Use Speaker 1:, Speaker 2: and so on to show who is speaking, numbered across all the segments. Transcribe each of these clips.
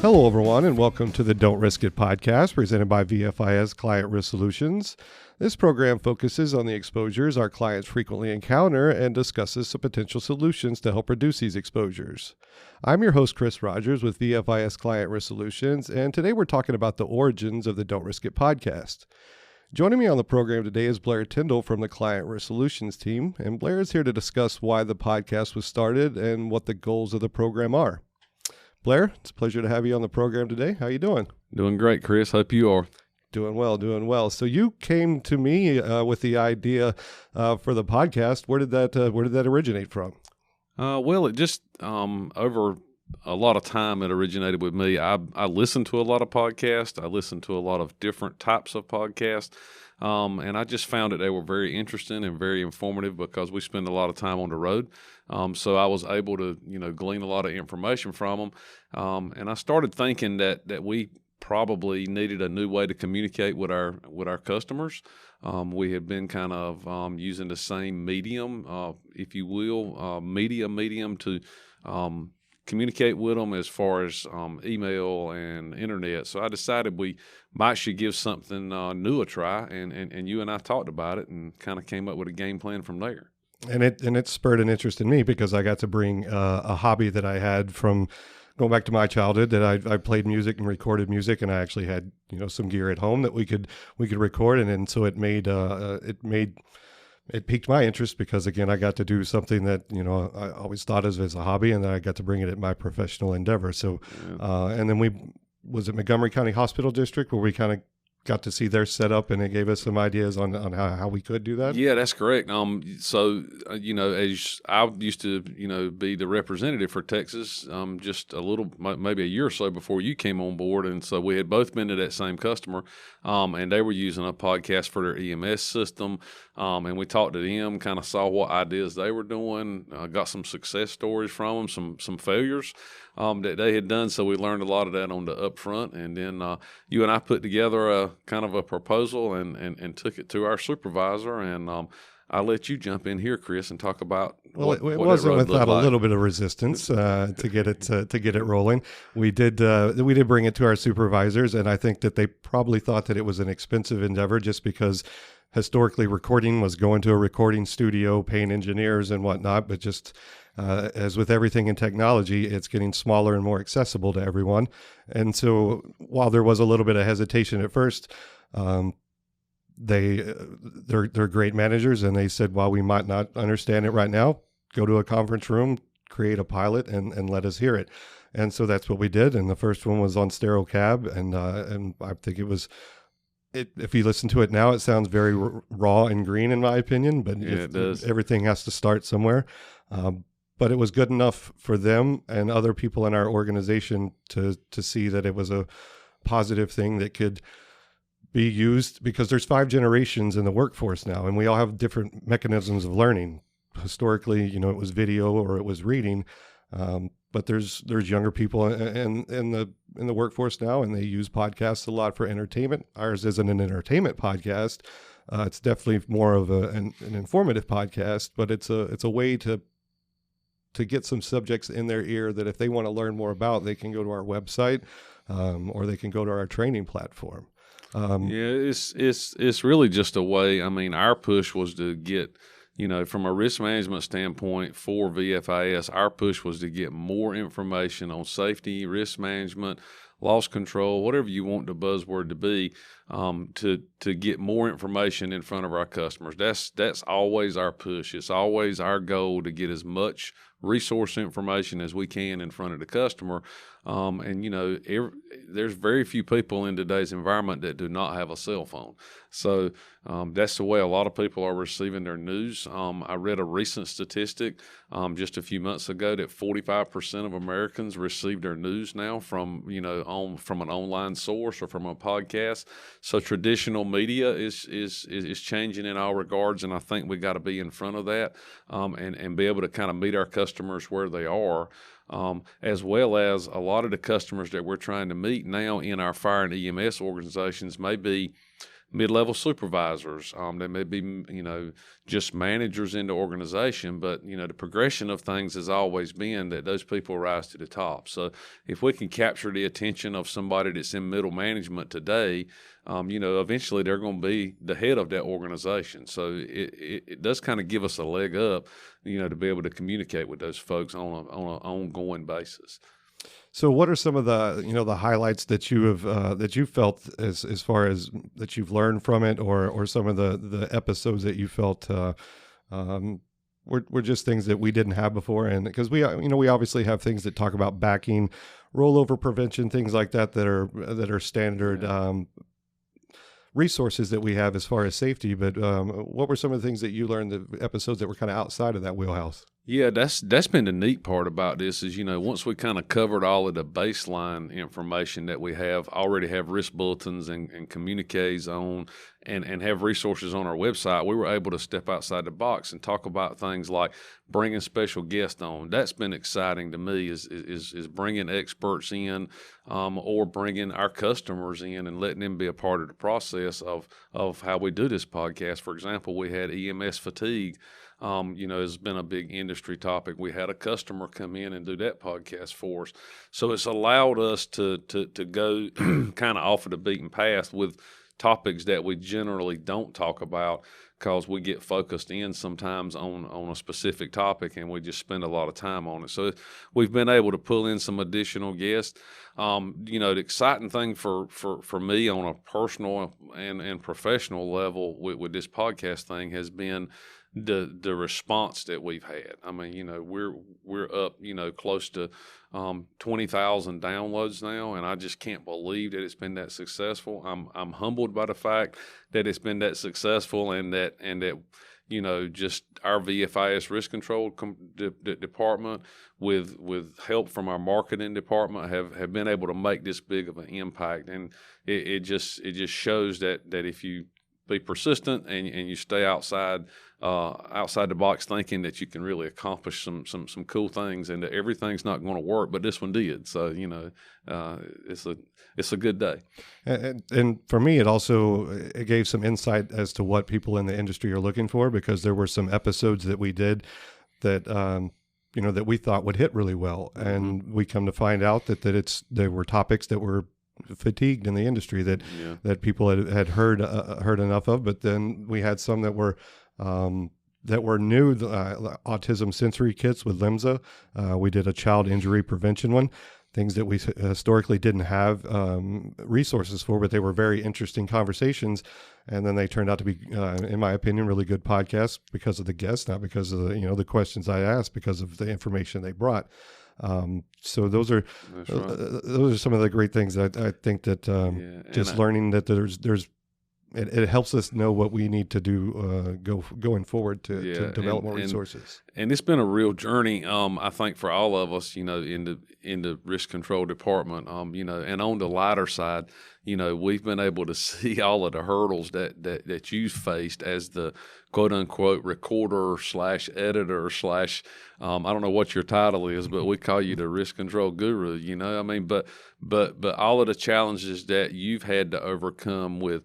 Speaker 1: Hello, everyone, and welcome to the Don't Risk It podcast presented by VFIS Client Risk Solutions. This program focuses on the exposures our clients frequently encounter and discusses some potential solutions to help reduce these exposures. I'm your host, Chris Rogers with VFIS Client Risk Solutions, and today we're talking about the origins of the Don't Risk It podcast. Joining me on the program today is Blair Tyndall from the Client Risk Solutions team, and Blair is here to discuss why the podcast was started and what the goals of the program are. Blair, it's a pleasure to have you on the program today. How you doing?
Speaker 2: Doing great, Chris. Hope you are.
Speaker 1: Doing well. So you came to me with the idea for the podcast. Where did that originate from?
Speaker 2: Well, it just over a lot of time it originated with me. I listen to a lot of podcasts. I listen to a lot of different types of podcasts. And I just found that they were very interesting and very informative because we spend a lot of time on the road. So I was able to, glean a lot of information from them. And I started thinking that we probably needed a new way to communicate with our customers. We had been kind of using the same medium, if you will, medium to communicate with them as far as email and internet. So I decided we should give something new a try, and you and I talked about it and kind of came up with a game plan from there.
Speaker 1: And it spurred an interest in me because I got to bring a hobby that I had from going back to my childhood, that I played music and recorded music, and I actually had some gear at home that we could record, and so it piqued my interest because, again, I got to do something that I always thought of as a hobby, and then I got to bring it at my professional endeavor. So, and then we was at Montgomery County Hospital District where we kind of got to see their setup, and it gave us some ideas on how we could do that.
Speaker 2: Yeah, that's correct. So as I used to, be the representative for Texas, just a little, maybe a year or so before you came on board, and so we had both been to that same customer, and they were using a podcast for their EMS system, and we talked to them, kind of saw what ideas they were doing, got some success stories from them, some failures that they had done. So we learned a lot of that on the upfront, and then you and I put together a kind of a proposal and took it to our supervisor, and I'll let you jump in here, Chris, and talk about.
Speaker 1: It wasn't without a little bit of resistance to get it rolling. We did bring it to our supervisors, and I think that they probably thought that it was an expensive endeavor just because historically recording was going to a recording studio, paying engineers and whatnot, but just as with everything in technology, it's getting smaller and more accessible to everyone. And so while there was a little bit of hesitation at first, they're great managers, and they said, while we might not understand it right now, go to a conference room, create a pilot, and let us hear it. And so that's what we did. And the first one was on stereo cab, and I think it was. If you listen to it now, it sounds very raw and green, in my opinion. But
Speaker 2: it does.
Speaker 1: Everything has to start somewhere. But it was good enough for them and other people in our organization to see that it was a positive thing that could be used, because there's 5 generations in the workforce now, and we all have different mechanisms of learning. Historically, it was video or it was reading. But there's younger people in the workforce now, and they use podcasts a lot for entertainment. Ours isn't an entertainment podcast. It's definitely more of an informative podcast, but it's a way to get some subjects in their ear that if they want to learn more about, they can go to our website, or they can go to our training platform.
Speaker 2: It's really just a way. I mean, our push was to get, from a risk management standpoint for VFIS, our push was to get more information on safety, risk management, loss control, whatever you want the buzzword to be, to get more information in front of our customers. That's always our push. It's always our goal to get as much resource information as we can in front of the customer. There's very few people in today's environment that do not have a cell phone. So that's the way a lot of people are receiving their news. I read a recent statistic just a few months ago that 45% of Americans receive their news now from an online source or from a podcast. So traditional media is changing in all regards, and I think we got to be in front of that and be able to kind of meet our customers where they are. As well as a lot of the customers that we're trying to meet now in our fire and EMS organizations may be mid-level supervisors. They may be, just managers in the organization, but, the progression of things has always been that those people rise to the top. So if we can capture the attention of somebody that's in middle management today, eventually they're going to be the head of that organization. So it does kind of give us a leg up, to be able to communicate with those folks on an ongoing basis.
Speaker 1: So what are some of the, the highlights that you have, that you felt as far as that you've learned from it, or some of the episodes that you felt, were just things that we didn't have before? And because we obviously have things that talk about backing, rollover prevention, things like that are standard, resources that we have as far as safety. But what were some of the things that you learned, the episodes that were kind of outside of that wheelhouse?
Speaker 2: Yeah, that's been the neat part about this is, once we kind of covered all of the baseline information that we already have risk bulletins and communiques on and have resources on our website, we were able to step outside the box and talk about things like bringing special guests on. That's been exciting to me is bringing experts in, or bringing our customers in and letting them be a part of the process of how we do this podcast. For example, we had EMS fatigue. It's been a big industry topic. We had a customer come in and do that podcast for us. So it's allowed us to go kind of off of the beaten path with topics that we generally don't talk about, because we get focused in sometimes on a specific topic and we just spend a lot of time on it. So we've been able to pull in some additional guests. The exciting thing for me on a personal and professional level with this podcast thing has been the response that we've had. I mean, we're up, close to 20,000 downloads now, and I just can't believe that it's been that successful. I'm humbled by the fact that it's been that successful, and that just our VFIS risk control department with help from our marketing department have been able to make this big of an impact. And it just shows that if you be persistent and you stay outside the box thinking, that you can really accomplish some cool things, and that everything's not going to work, but this one did. So, it's a good day.
Speaker 1: And for me, it gave some insight as to what people in the industry are looking for, because there were some episodes that we did that, that we thought would hit really well. Mm-hmm. And we come to find out that there were topics that were fatigued in the industry that people had heard enough of, but then we had some that were new, autism sensory kits with LIMSA. We did a child injury prevention one, things that we historically didn't have resources for, but they were very interesting conversations. And then they turned out to be, in my opinion, really good podcasts because of the guests, not because of the questions I asked, because of the information they brought. So those are some of the great things that I think that learning that there's it helps us know what we need to do going forward to develop more resources.
Speaker 2: And it's been a real journey, I think, for all of us, in the risk control department, and on the lighter side, we've been able to see all of the hurdles that you've faced as the quote unquote recorder / editor / I don't know what your title is, but we call you the risk control guru, but all of the challenges that you've had to overcome with,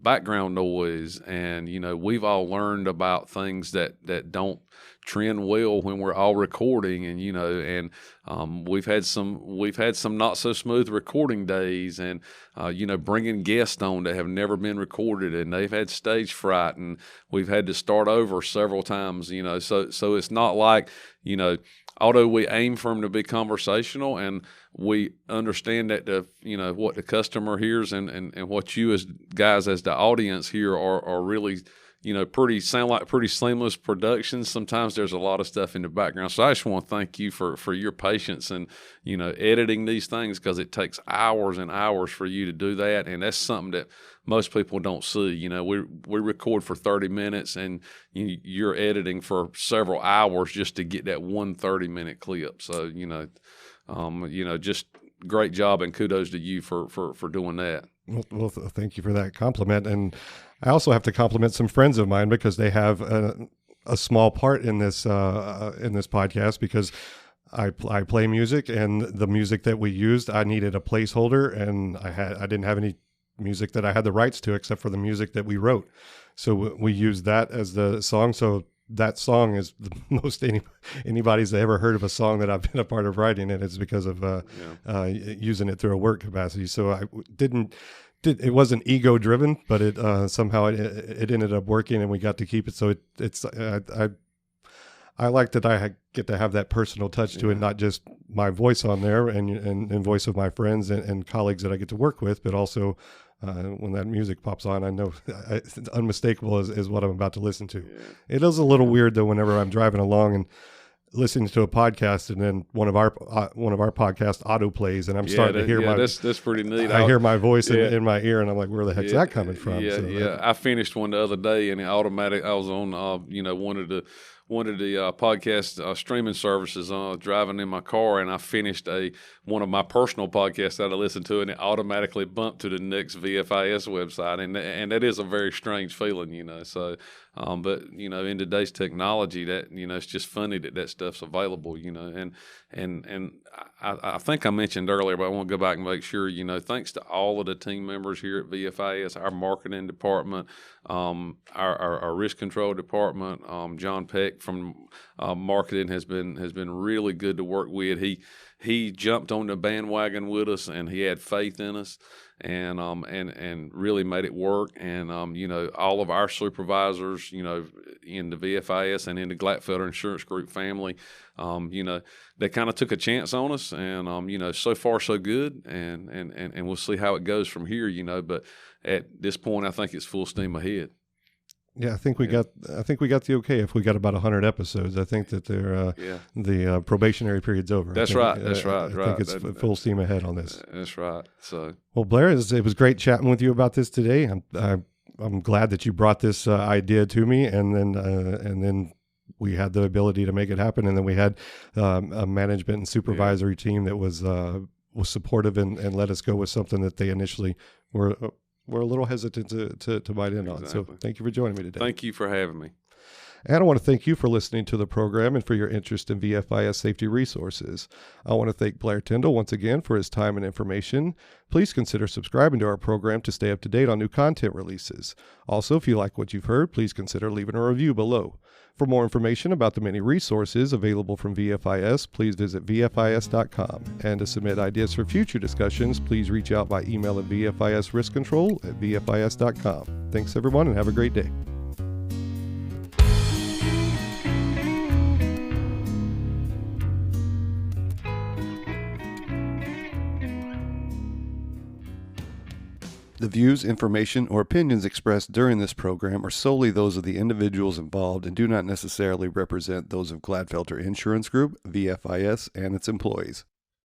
Speaker 2: background noise, and, we've all learned about things that don't trend well when we're all recording, and we've had some not so smooth recording days, and bringing guests on that have never been recorded, and they've had stage fright, and we've had to start over several times, so it's not like, although we aim for them to be conversational, and we understand that what the customer hears and what you as guys as the audience hear are really sound like pretty seamless productions. Sometimes there's a lot of stuff in the background. So I just want to thank you for your patience and, editing these things, because it takes hours and hours for you to do that. And that's something that most people don't see. We record for 30 minutes and you're editing for several hours just to get that 1 30-minute clip. So, just great job, and kudos to you for doing that.
Speaker 1: Well, thank you for that compliment. And I also have to compliment some friends of mine, because they have a small part in this podcast, because I play music, and the music that we used, I needed a placeholder, and I didn't have any music that I had the rights to, except for the music that we wrote. So we used that as the song. So that song is the most anybody's ever heard of a song that I've been a part of writing, and it's because of using it through a work capacity. So I it wasn't ego driven, but it somehow it ended up working, and we got to keep it. So I like that I get to have that personal touch to it, not just my voice on there and voice of my friends and colleagues that I get to work with, but also when that music pops on, I know it's unmistakable is what I'm about to listen to. Yeah. It is a little weird though whenever I'm driving along and listening to a podcast, and then one of our podcast auto plays, and I'm starting to hear
Speaker 2: that's pretty neat.
Speaker 1: I hear my voice in my ear, and I'm like, where the heck's that coming from?
Speaker 2: I finished one the other day, and it automatic. I was on one of the podcast streaming services driving in my car, and I finished one of my personal podcasts that I listened to, and it automatically bumped to the next VFIS website, and that is a very strange feeling, So, but in today's technology, that it's just funny that stuff's available, and I think I mentioned earlier, but I want to go back and make sure, thanks to all of the team members here at VFIS, our marketing department, our risk control department, John Peck from marketing has been really good to work with. He jumped on the bandwagon with us, and he had faith in us, and really made it work. And all of our supervisors, in the VFIS and in the Glatfelder Insurance Group family, they kind of took a chance on us, and so far so good, and we'll see how it goes from here, But at this point, I think it's full steam ahead.
Speaker 1: Yeah, I think we got the okay. If we got about 100 episodes, I think that the probationary period's over.
Speaker 2: That's right. I
Speaker 1: think it's full steam ahead on this.
Speaker 2: That's right. So,
Speaker 1: well, Blair, it was great chatting with you about this today. I'm glad that you brought this idea to me, and then we had the ability to make it happen, and then we had a management and supervisory team that was supportive and let us go with something that they initially were a little hesitant to bite in on. So thank you for joining me today.
Speaker 2: Thank you for having me.
Speaker 1: And I want to thank you for listening to the program and for your interest in VFIS safety resources. I want to thank Blair Tyndall once again for his time and information. Please consider subscribing to our program to stay up to date on new content releases. Also, if you like what you've heard, please consider leaving a review below. For more information about the many resources available from VFIS, please visit VFIS.com. And to submit ideas for future discussions, please reach out by email at VFISriskcontrol@VFIS.com. Thanks, everyone, and have a great day. The views, information, or opinions expressed during this program are solely those of the individuals involved and do not necessarily represent those of Glatfelder Insurance Group, VFIS, and its employees.